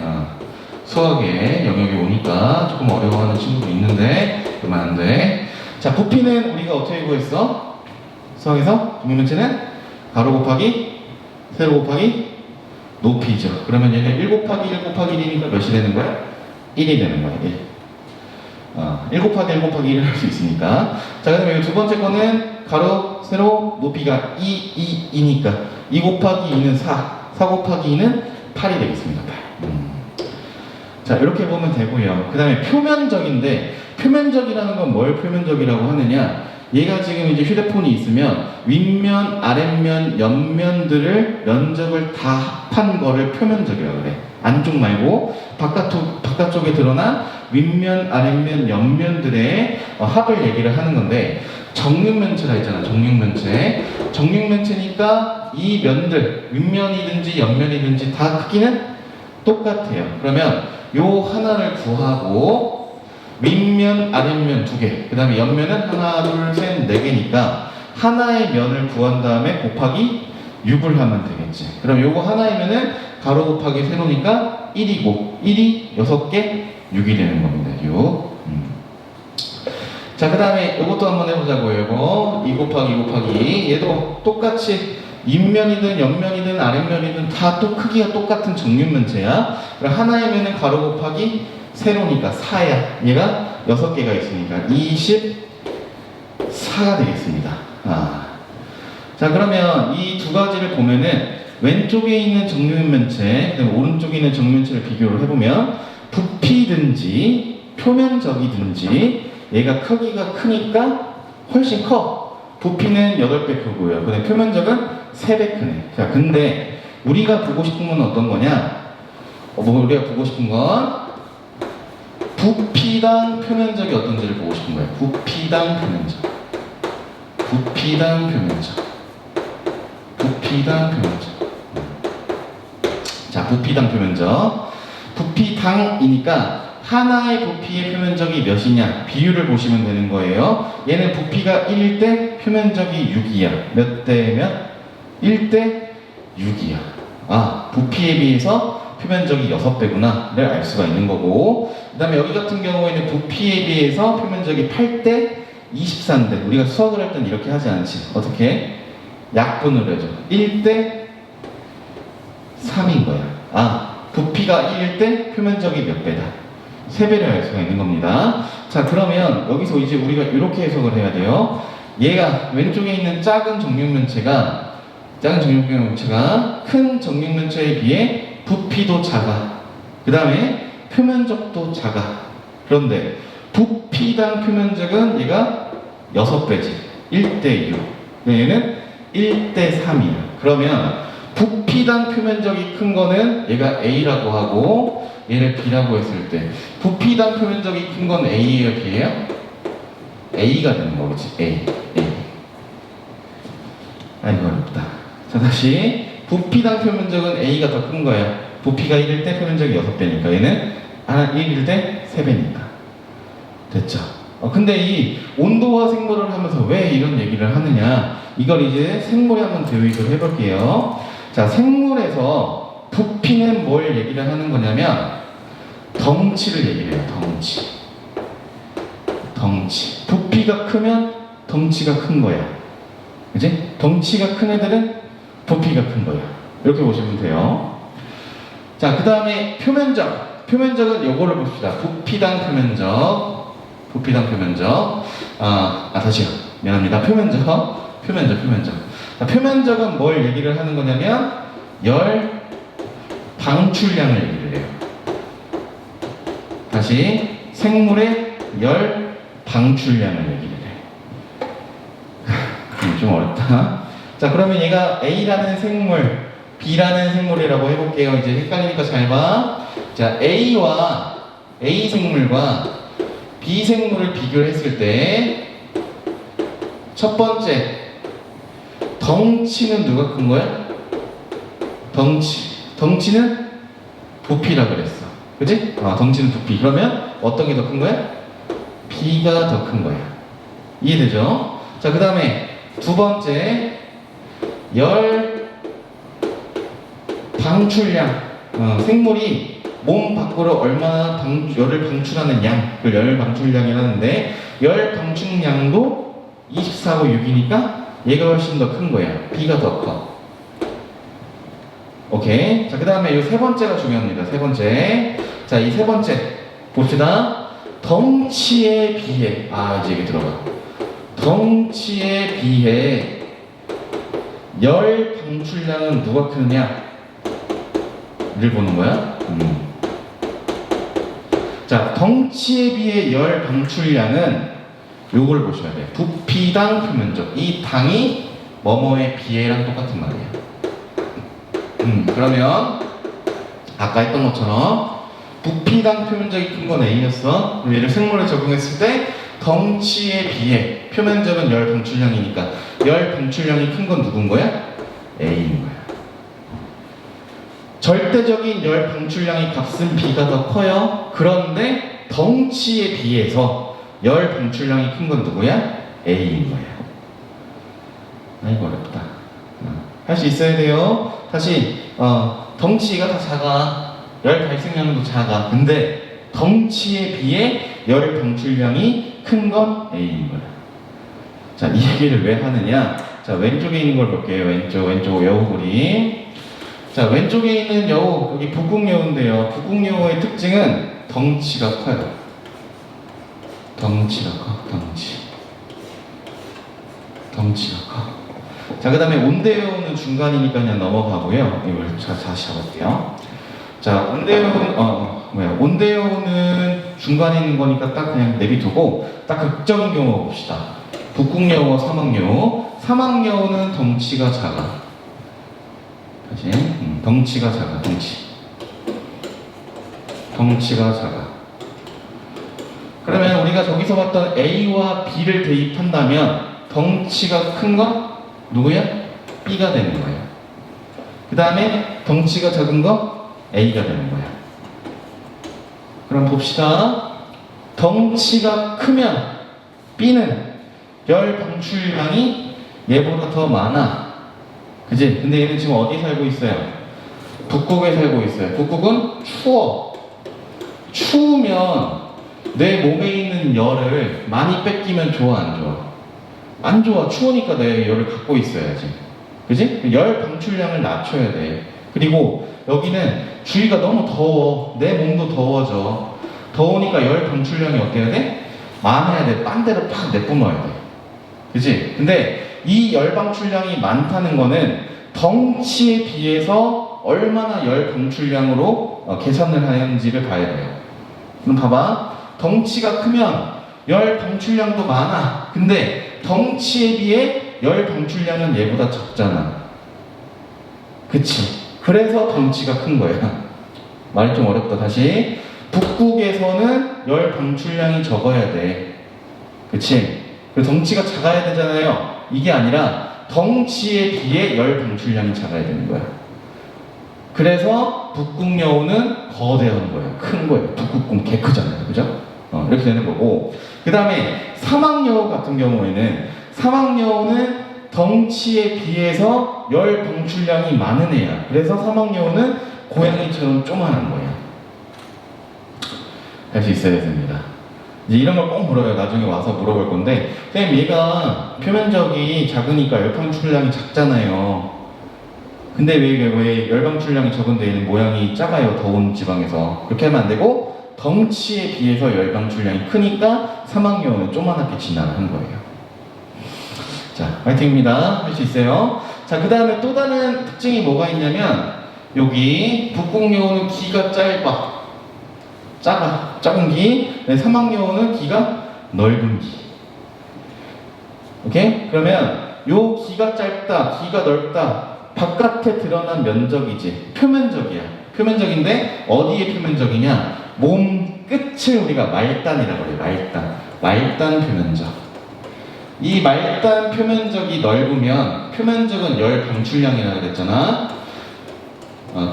수학의 영역이 오니까 조금 어려워하는 친구도 있는데 그러면 안 돼. 자, 부피는 우리가 어떻게 구했어? 수학에서 정육면체는 가로 곱하기 세로 곱하기 높이죠. 그러면 얘는 1 곱하기 1 곱하기 1이니까 몇이 되는 거야? 1이 되는 거야. 1 곱하기 1 곱하기 1을 할 수 있으니까. 자, 그 다음에 두 번째 거는 가로, 세로, 높이가 2이니까 2 곱하기 2는 4, 4 곱하기 2는 8이 되겠습니다. 8. 자, 이렇게 보면 되고요. 그 다음에 표면적인데, 표면적이라는 건 뭘 표면적이라고 하느냐? 얘가 지금 이제 휴대폰이 있으면 윗면, 아랫면, 옆면들을 면적을 다 합한 거를 표면적이라고 그래. 안쪽 말고 바깥쪽에 드러난 윗면, 아랫면, 옆면들의 합을 얘기를 하는 건데, 정육면체가 있잖아. 정육면체. 정육면체니까 이 면들, 윗면이든지 옆면이든지 다 크기는 똑같아요. 그러면 요 하나를 구하고 윗면, 아랫면 두 개, 그 다음에 옆면은 하나, 둘, 셋, 네 개니까 하나의 면을 구한 다음에 곱하기 6을 하면 되겠지. 그럼 요거 하나의 면은 가로 곱하기 세로니까 1이고 1이 6개, 6이 되는 겁니다. 6. 자, 그 다음에 요것도 한번 해보자고요. 요거 2 곱하기 2 곱하기 얘도 똑같이 윗면이든 옆면이든 아랫면이든 다 또 크기가 똑같은 정육면체야. 그럼 하나의 면은 가로 곱하기 세로니까 4야. 얘가 6개가 있으니까 24가 되겠습니다. 자, 그러면 이 두 가지를 보면은 왼쪽에 있는 정육면체, 그다음에 오른쪽에 있는 정육면체를 비교를 해보면 부피든지 표면적이든지 얘가 크기가 크니까 훨씬 커. 부피는 8배 크고요. 근데 표면적은 3배 크네. 자, 근데 우리가 보고 싶은 건 어떤 거냐? 우리가 보고 싶은 건 부피당 표면적이 어떤지를 보고 싶은 거예요. 부피당 표면적. 부피당 표면적. 부피당 표면적. 자, 부피당 표면적. 부피당이니까 하나의 부피의 표면적이 몇이냐 비율을 보시면 되는 거예요. 얘는 부피가 1일 때 표면적이 6이야. 몇 대 몇? 1대 6이야. 부피에 비해서 표면적이 6배구나를 알 수가 있는 거고, 그 다음에 여기 같은 경우에는 부피에 비해서 표면적이 8대 24인데 우리가 수학을 할 땐 이렇게 하지 않지. 어떻게? 약분을 해줘. 1대 3인 거야. 부피가 1일 때 표면적이 몇 배다? 3배를 알 수가 있는 겁니다. 자, 그러면 여기서 이제 우리가 이렇게 해석을 해야 돼요. 얘가 왼쪽에 있는 작은 정육면체가 큰 정육면체에 비해 부피도 작아. 그 다음에 표면적도 작아. 그런데 부피당 표면적은 얘가 6배지. 1대 6. 얘는 1대 3이야. 그러면 부피당 표면적이 큰 거는 얘가 A라고 하고 얘를 B라고 했을 때 부피당 표면적이 큰 건 A예요, B예요? A가 되는 거겠지. A. 이거 어렵다. 자, 다시 부피당 표면적은 A가 더 큰 거야. 부피가 1일 때 표면적이 6배니까 얘는 1일 때 3배니까. 됐죠? 근데 이 온도와 생물을 하면서 왜 이런 얘기를 하느냐, 이걸 이제 생물에 한번 대입을 해볼게요. 자, 생물에서 부피는 뭘 얘기를 하는 거냐면 덩치를 얘기를 해요. 덩치. 부피가 크면 덩치가 큰 거야. 그치? 덩치가 큰 애들은 부피가 큰 거야. 이렇게 보시면 돼요. 자, 그 다음에 표면적은 요거를 봅시다. 부피당 표면적. 다시요. 미안합니다. 표면적. 자, 표면적은 뭘 얘기를 하는 거냐면 열 방출량을 얘기를 해요. 다시 생물의 열 방출량을 얘기를 해. 좀 어렵다. 자, 그러면 얘가 A라는 생물, B라는 생물이라고 해볼게요. 이제 헷갈리니까 잘 봐. 자, A와 A 생물과 B 생물을 비교를 했을 때 첫 번째, 덩치는 누가 큰 거야? 덩치는 부피라 그랬어. 그치? 덩치는 부피. 그러면 어떤 게 더 큰 거야? B가 더 큰 거야. 이해되죠? 자, 그 다음에 두 번째, 열 방출량. 생물이 몸 밖으로 얼마나 열을 방출하는 양, 그걸 열 방출량이라는데, 열 방출량도 24하고 6이니까 얘가 훨씬 더 큰 거야. B가 더 커. 오케이. 자, 그 다음에 이 세 번째가 중요합니다. 세 번째. 자, 이 세 번째 봅시다. 덩치에 비해, 이제 이게 들어가. 덩치에 비해 열 방출량은 누가 크느냐를 보는 거야. 자, 덩치에 비해 열 방출량은 요걸 보셔야 돼요. 부피당 표면적. 이 당이 뭐뭐의 비례랑 똑같은 말이에요. 그러면 아까 했던 것처럼 부피당 표면적이 큰 건 A였어. 얘를 생물에 적용했을 때 덩치에 비해 표면적은 열 방출량이니까 열 방출량이 큰 건 누군 거야? A인 거야. 절대적인 열 방출량의 값은 B가 더 커요. 그런데 덩치에 비해서 열 방출량이 큰 건 누구야? A인 거야. 아이고 어렵다. 할 수 있어야 돼요. 다시 덩치가 다 작아. 열 발생량도 작아. 근데 덩치에 비해 열 방출량이 큰 건 A인 거야. 자, 이 얘기를 왜 하느냐? 자, 왼쪽에 있는 걸 볼게요. 왼쪽 여우 그림. 자, 왼쪽에 있는 여우, 여기 북극여우인데요. 북극여우의 특징은 덩치가 커요. 덩치가 커. 덩치가 커. 자, 그 다음에 온대여우는 중간이니까 그냥 넘어가고요. 이걸 다시 잡을게요. 자, 온대여우는 중간에 있는 거니까 딱 그냥 내비두고 딱 극적인 경우 봅시다. 북극여우와 사막여우. 사막여우는 덩치가 작아. 다시, 덩치가 작아. 덩치가 작아. 그러면 우리가 저기서 봤던 A와 B를 대입한다면 덩치가 큰 건 누구야? B가 되는 거예요. 그 다음에 덩치가 작은 거 A가 되는 거야. 그럼 봅시다. 덩치가 크면 B는 열 방출량이 얘보다 더 많아. 그지? 근데 얘는 지금 어디 살고 있어요? 북극에 살고 있어요. 북극은 추워. 추우면 내 몸에 있는 열을 많이 뺏기면 좋아, 안 좋아? 안 좋아. 추우니까 내 열을 갖고 있어야지. 그지? 열 방출량을 낮춰야 돼. 그리고 여기는 주위가 너무 더워. 내 몸도 더워져. 더우니까 열 방출량이 어때야 돼? 많아야 돼. 딴 데로 팍 내뿜어야 돼. 그지? 근데 이 열 방출량이 많다는 거는 덩치에 비해서 얼마나 열 방출량으로 계산을 하는지를 봐야 돼요. 그럼 봐봐. 덩치가 크면 열 방출량도 많아. 근데 덩치에 비해 열 방출량은 얘보다 적잖아. 그치? 그래서 덩치가 큰 거야. 말이 좀 어렵다. 다시. 북극에서는 열 방출량이 적어야 돼. 그치? 그 덩치가 작아야 되잖아요. 이게 아니라 덩치에 비해 열 방출량이 작아야 되는 거야. 그래서 북극여우는 거대한 거예요. 큰 거예요. 북극곰 개 크잖아요. 그죠? 이렇게 되는 거고. 그 다음에 사막여우 같은 경우에는 사막여우는 덩치에 비해서 열 방출량이 많은 애야. 그래서 사막여우는 고양이처럼 조그만한 거야. 할 수 있어야 됩니다. 이제 이런 걸 꼭 물어요. 나중에 와서 물어볼 건데, 선생님 얘가 표면적이 작으니까 열 방출량이 작잖아요. 근데 왜 열방출량이 적은데 얘는 모양이 작아요. 더운 지방에서. 그렇게 하면 안 되고 덩치에 비해서 열방출량이 크니까 사막여우는 조그맣게 진화한 거예요. 자, 화이팅입니다. 할 수 있어요. 자, 그 다음에 또 다른 특징이 뭐가 있냐면 여기 북극여우는 귀가 짧아. 작은 귀. 네, 사막여우는 귀가 넓은 귀. 오케이? 그러면 요 귀가 짧다, 귀가 넓다. 바깥에 드러난 면적이지. 표면적이야. 표면적인데 어디에 표면적이냐? 몸 끝을 우리가 말단이라고 그래요. 말단. 말단 표면적. 이 말단 표면적이 넓으면 표면적은 열 방출량이라고 그랬잖아.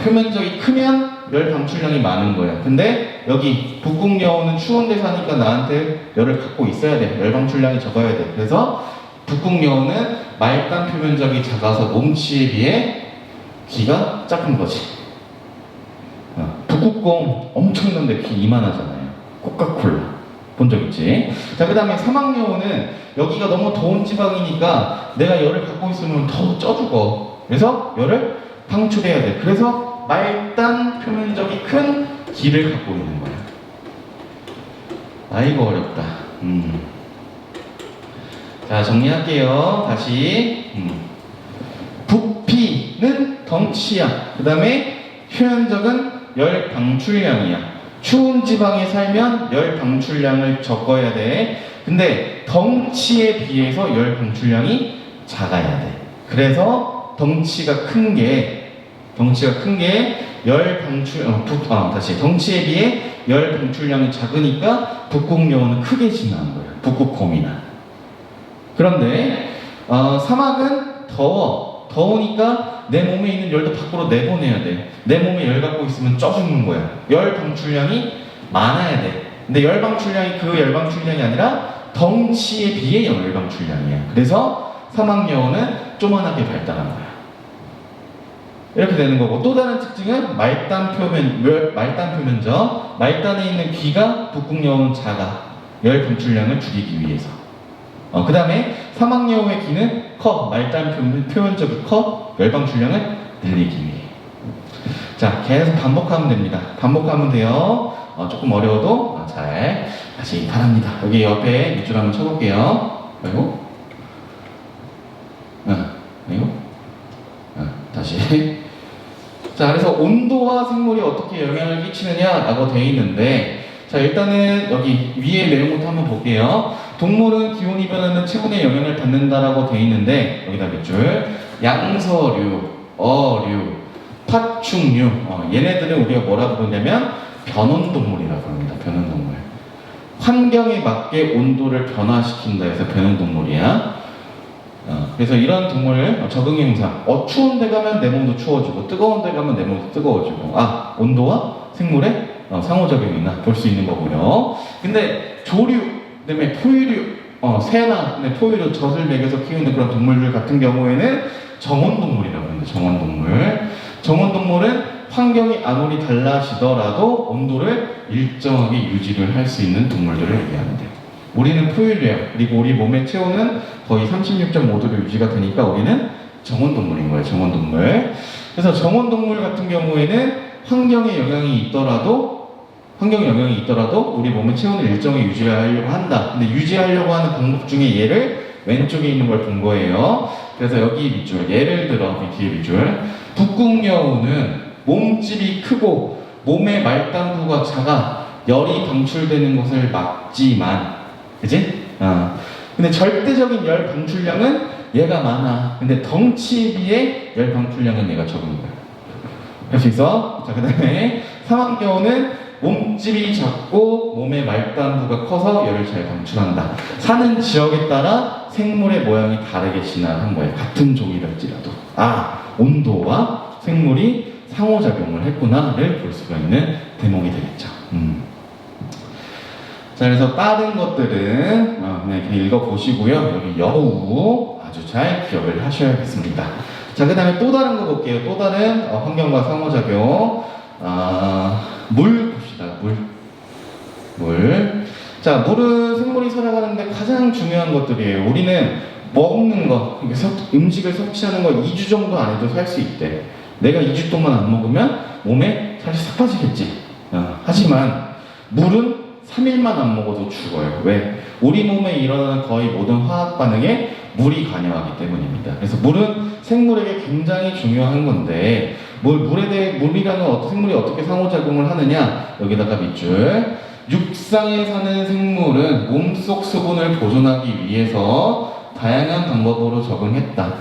표면적이 크면 열 방출량이 많은 거야. 근데 여기 북극 여우는 추운 데 사니까 나한테 열을 갖고 있어야 돼. 열 방출량이 적어야 돼. 그래서 북극 여우는 말단 표면적이 작아서 몸치에 비해 귀가 작은 거지. 북극곰 엄청난데 귀 이만하잖아요. 코카콜라 본 적 있지? 자, 그 다음에 사막여우는 여기가 너무 더운 지방이니까 내가 열을 갖고 있으면 더 쪄 죽어. 그래서 열을 방출해야 돼. 그래서 말단 표면적이 큰 귀를 갖고 있는 거야. 아이고 어렵다. 자, 정리할게요. 다시. 부피는 덩치야. 그 다음에 표면적은 열 방출량이야. 추운 지방에 살면 열 방출량을 적어야 돼. 근데 덩치에 비해서 열 방출량이 작아야 돼. 그래서 덩치가 큰 게 덩치에 비해 열 방출량이 작으니까 북극여우는 크게 진화한 거야. 북극곰이나. 그런데 사막은 더우니까 내 몸에 있는 열도 밖으로 내보내야 돼. 내 몸에 열 갖고 있으면 쪄 죽는 거야. 열 방출량이 많아야 돼. 근데 열 방출량이 그 열 방출량이 아니라 덩치에 비해 열 방출량이야. 그래서 사막여우는 조만하게 발달한 거야. 이렇게 되는 거고, 또 다른 특징은 말단 표면적. 말단에 있는 귀가 북극여우는 작아. 열 방출량을 줄이기 위해서. 그 다음에 사막여우의 귀는 커. 말단 표면적이 커. 열 방출량을 늘리기 위해. 자, 계속 반복하면 됩니다. 반복하면 돼요. 조금 어려워도 잘 다시 바랍니다. 여기 옆에 밑줄 한번 쳐볼게요. 그리고 다시. 자, 그래서 온도와 생물이 어떻게 영향을 끼치느냐라고 되어 있는데, 자, 일단은 여기 위에 내용부터 한번 볼게요. 동물은 기온이 변하는 체온에 영향을 받는다라고 되어 있는데, 여기다 밑줄. 양서류, 어류, 파충류, 얘네들은 우리가 뭐라 부르냐면 변온동물이라고 합니다. 변온동물. 환경에 맞게 온도를 변화시킨다 해서 변온동물이야. 그래서 이런 동물 적응행사. 추운 데 가면 내 몸도 추워지고, 뜨거운 데 가면 내 몸도 뜨거워지고. 온도와 생물의 상호작용이나 볼 수 있는 거고요. 근데 조류, 그다음에 포유류, 새나 포유류, 젖을 먹여서 키우는 그런 동물들 같은 경우에는 정온동물이라고 합니다. 정온동물. 정온동물은 환경이 아무리 달라지더라도 온도를 일정하게 유지를 할 수 있는 동물들을 얘기하면 돼요. 우리는 포유류예요. 그리고 우리 몸의 체온은 거의 36.5도로 유지가 되니까 우리는 정온동물인 거예요. 정온동물. 그래서 정온동물 같은 경우에는 환경에 영향이 있더라도 우리 몸의 체온을 일정하게 유지하려고 한다. 근데 유지하려고 하는 방법 중에 얘를 왼쪽에 있는 걸 본 거예요. 그래서 여기 밑줄, 예를 들어 뒤에 밑줄. 북극여우는 몸집이 크고 몸의 말단부가 작아 열이 방출되는 것을 막지만, 그지? 근데 절대적인 열 방출량은 얘가 많아. 근데 덩치에 비해 열 방출량은 얘가 적은 거야. 할 수 있어? 자, 그 다음에 사막여우는 몸집이 작고 몸의 말단부가 커서 열을 잘 방출한다. 사는 지역에 따라 생물의 모양이 다르게 진화한 거예요. 같은 종이랄지라도. 온도와 생물이 상호작용을 했구나를 볼 수가 있는 대목이 되겠죠. 자, 그래서 다른 것들은 그냥 읽어보시고요. 여기 여우 아주 잘 기억을 하셔야겠습니다. 자, 그 다음에 또 다른 거 볼게요. 또 다른 환경과 상호작용. 물 봅시다. 물. 자, 물은 생물이 살아가는데 가장 중요한 것들이에요. 우리는 먹는 거, 음식을 섭취하는 거 2주 정도 안 해도 살 수 있대. 내가 2주 동안 안 먹으면 몸에 살이 싹 빠지겠지. 하지만 물은 3일만 안 먹어도 죽어요. 왜? 우리 몸에 일어나는 거의 모든 화학 반응에 물이 관여하기 때문입니다. 그래서 물은 생물에게 굉장히 중요한 건데, 물에 대해 물이라는 생물이 어떻게 상호작용을 하느냐? 여기다가 밑줄. 육상에 사는 생물은 몸속 수분을 보존하기 위해서 다양한 방법으로 적응했다.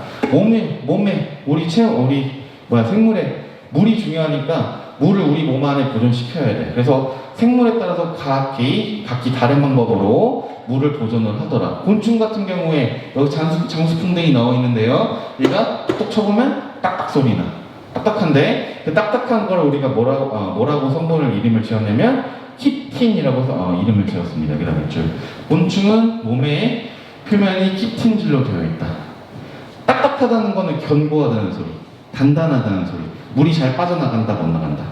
몸에 우리 생물에 물이 중요하니까 물을 우리 몸 안에 보존시켜야 돼. 그래서 생물에 따라서 각기 다른 방법으로 물을 보존을 하더라. 곤충 같은 경우에 여기 장수풍뎅이 나와 있는데요. 얘가 톡 쳐보면 딱딱 소리 나. 딱딱한데 그 딱딱한 걸 우리가 뭐라고 성분을 이름을 지었냐면 키틴이라고 해서 이름을 지었습니다. 그 다음에 곤충은 몸의 표면이 키틴질로 되어 있다. 딱딱하다는 거는 견고하다는 소리, 단단하다는 소리. 물이 잘 빠져나간다, 못 나간다.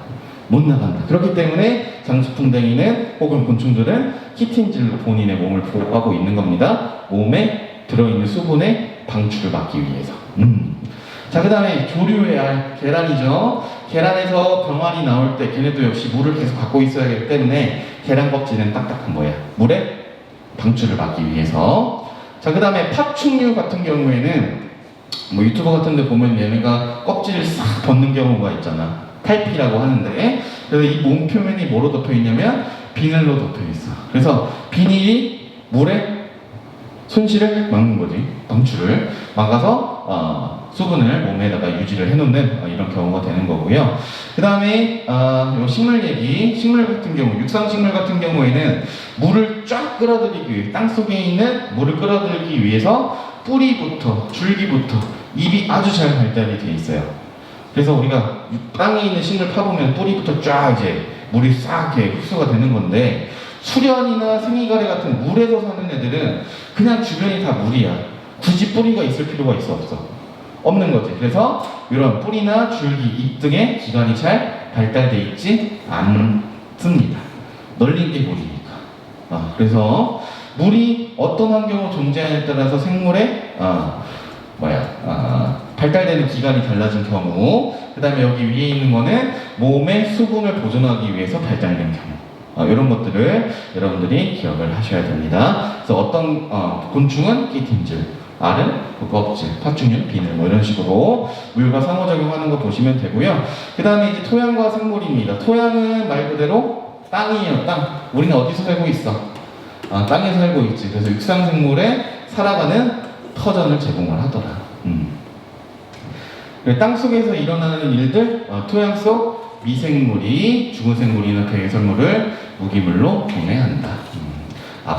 못 나간다. 그렇기 때문에 장수풍뎅이는 혹은 곤충들은 키틴질로 본인의 몸을 보호하고 있는 겁니다. 몸에 들어있는 수분의 방출을 막기 위해서. 자, 그 다음에 조류의 알, 계란이죠. 계란에서 병아리 나올 때 걔네도 역시 물을 계속 갖고 있어야 하기 때문에 계란 껍질은 딱딱한 거야. 물의 방출을 막기 위해서. 자, 그 다음에 파충류 같은 경우에는 뭐 유튜브 같은 데 보면 얘네가 껍질을 싹 벗는 경우가 있잖아. 탈피라고 하는데, 그래서 이 몸 표면이 뭐로 덮여 있냐면 비늘로 덮여 있어. 그래서 비닐이 물의 손실을 막는 거지. 방출을 막아서 수분을 몸에다가 유지를 해놓는 이런 경우가 되는 거고요. 그 다음에 식물 얘기, 식물 같은 경우, 육상식물 같은 경우에는 물을 쫙 끌어들이기 위해, 땅속에 있는 물을 끌어들이기 위해서 뿌리부터 줄기부터 잎이 아주 잘 발달이 돼 있어요. 그래서 우리가 땅에 있는 식물 파보면 뿌리부터 쫙 이제 물이 싹 이렇게 흡수가 되는 건데, 수련이나 생이가래 같은 물에서 사는 애들은 그냥 주변이 다 물이야. 굳이 뿌리가 있을 필요가 있어 없어? 없는 거지. 그래서 이런 뿌리나 줄기, 잎 등의 기관이 잘 발달돼 있지 않습니다. 널린 게 물이니까. 그래서 물이 어떤 환경으로 존재하느냐에 따라서 생물의 발달되는 기간이 달라진 경우, 그 다음에 여기 위에 있는 거는 몸의 수분을 보존하기 위해서 발달된 경우, 이런 것들을 여러분들이 기억을 하셔야 됩니다. 그래서 어떤 곤충은 키틴질, 알은 껍질, 파충류, 비늘 뭐 이런 식으로 물과 상호작용하는 거 보시면 되고요. 그 다음에 이제 토양과 생물입니다. 토양은 말 그대로 땅이에요. 땅. 우리는 어디서 살고 있어? 땅에 살고 있지. 그래서 육상생물에 살아가는 터전을 제공을 하더라. 땅 속에서 일어나는 일들, 토양 속 미생물이 죽은 생물이나 괴설물을 무기물로 분해한다.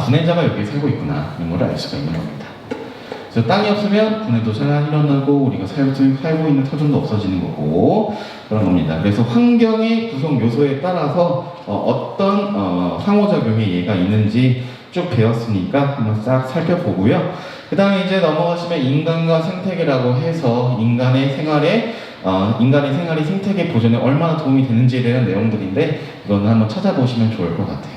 분해자가 여기에 살고 있구나. 이런 걸 알 수가 있는 겁니다. 그래서 땅이 없으면 분해도 잘 안 일어나고 우리가 살고 있는 터전도 없어지는 거고 그런 겁니다. 그래서 환경의 구성 요소에 따라서 어떤 상호작용의 예가 있는지 쭉 배웠으니까 한번 싹 살펴보고요. 그 다음에 이제 넘어가시면 인간과 생태계라고 해서 인간의 생활이 생태계 보존에 얼마나 도움이 되는지에 대한 내용들인데 이거는 한번 찾아보시면 좋을 것 같아요.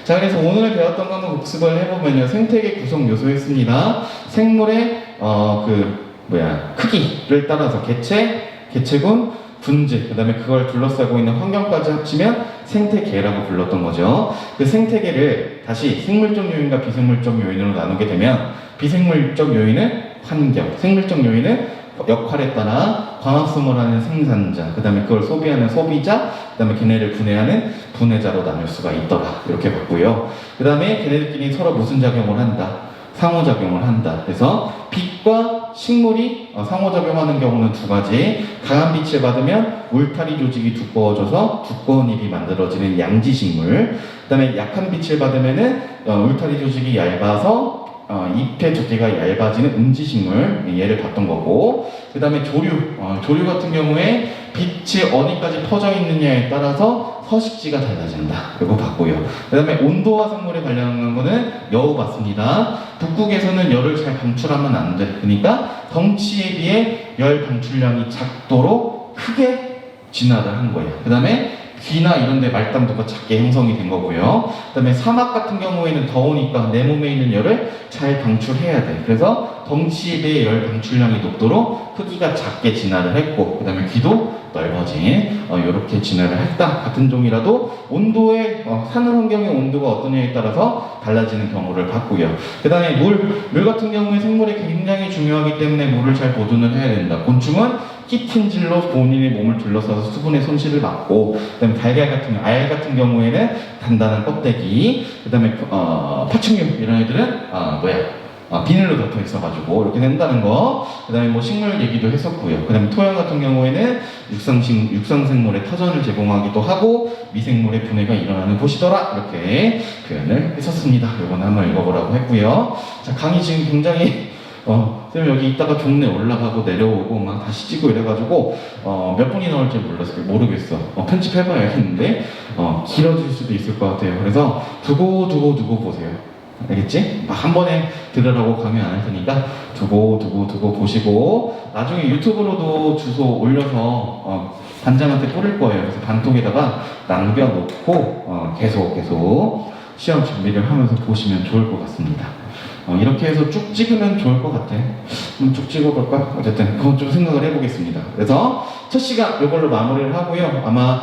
자, 그래서 오늘 배웠던 거는 복습을 해보면요. 생태계 구성 요소였습니다. 생물의 크기를 따라서 개체군, 분지, 그 다음에 그걸 둘러싸고 있는 환경까지 합치면 생태계라고 불렀던 거죠. 그 생태계를 다시 생물적 요인과 비생물적 요인으로 나누게 되면 비생물적 요인은 환경, 생물적 요인은 역할에 따라 광합성을 하는 생산자, 그 다음에 그걸 소비하는 소비자, 그 다음에 걔네를 분해하는 분해자로 나눌 수가 있더라. 이렇게 봤고요. 그 다음에 걔네들끼리 서로 무슨 작용을 한다? 상호작용을 한다. 그래서 빛과 식물이 상호작용하는 경우는 두 가지. 강한 빛을 받으면 울타리 조직이 두꺼워져서 두꺼운 잎이 만들어지는 양지식물. 그 다음에 약한 빛을 받으면은 울타리 조직이 얇아서 잎의 두께가 얇아지는 음지식물, 얘를 봤던 거고, 그 다음에 조류 같은 경우에 빛이 어디까지 퍼져 있느냐에 따라서 서식지가 달라진다. 그리고 봤고요. 그 다음에 온도와 생물에 관련한 거는 여우 봤습니다. 북극에서는 열을 잘 방출하면 안 돼. 그러니까 덩치에 비해 열 방출량이 작도록 크게 진화를 한 거예요. 그 다음에 귀나 이런 데 말단도가 작게 형성이 된 거고요. 그 다음에 사막 같은 경우에는 더우니까 내 몸에 있는 열을 잘 방출해야 돼. 그래서 덩치에 비해 열 방출량이 높도록 크기가 작게 진화를 했고, 그 다음에 귀도 넓어진 이렇게 진화를 했다. 같은 종이라도 온도의 사는 환경의 온도가 어떠냐에 따라서 달라지는 경우를 봤고요. 그 다음에 물 같은 경우에 생물에 굉장히 중요하기 때문에 물을 잘 보존을 해야 된다. 곤충은 키틴질로 본인의 몸을 둘러싸서 수분의 손실을 막고, 그 다음에 알 같은 경우에는 단단한 껍데기, 그 다음에 파충류 이런 애들은 비닐로 덮여 있어가지고 이렇게 된다는 거. 그다음에 뭐 식물 얘기도 했었고요. 그다음에 토양 같은 경우에는 육상생물의 터전을 제공하기도 하고 미생물의 분해가 일어나는 곳이더라 이렇게 표현을 했었습니다. 이번에 한번 읽어보라고 했고요. 자, 강의 지금 굉장히 쌤 여기 있다가 종래 올라가고 내려오고 막 다시 찍고 이래가지고 몇 분이 나올지 모르겠어. 편집해봐야겠는데 길어질 수도 있을 것 같아요. 그래서 두고 보세요. 알겠지? 막 한 번에 들으라고 강의 안 할 테니까 두고 보시고 나중에 유튜브로도 주소 올려서 반장한테 뿌릴 거예요. 그래서 반통에다가 남겨놓고 계속 시험 준비를 하면서 보시면 좋을 것 같습니다. 이렇게 해서 쭉 찍으면 좋을 것 같아. 쭉 찍어볼까? 어쨌든 그건 좀 생각을 해보겠습니다. 그래서 첫 시간 이걸로 마무리를 하고요. 아마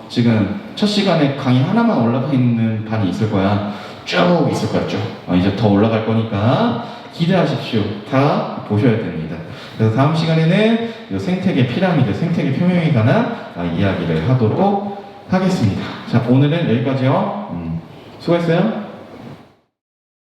지금 첫 시간에 강의 하나만 올라가 있는 반이 있을 거야. 쭉 있을 거야, 쭉. 이제 더 올라갈 거니까 기대하십시오. 다 보셔야 됩니다. 그래서 다음 시간에는 이 생태계 피라미드, 생태계 표명에 관한 이야기를 하도록 하겠습니다. 자, 오늘은 여기까지요. 수고했어요.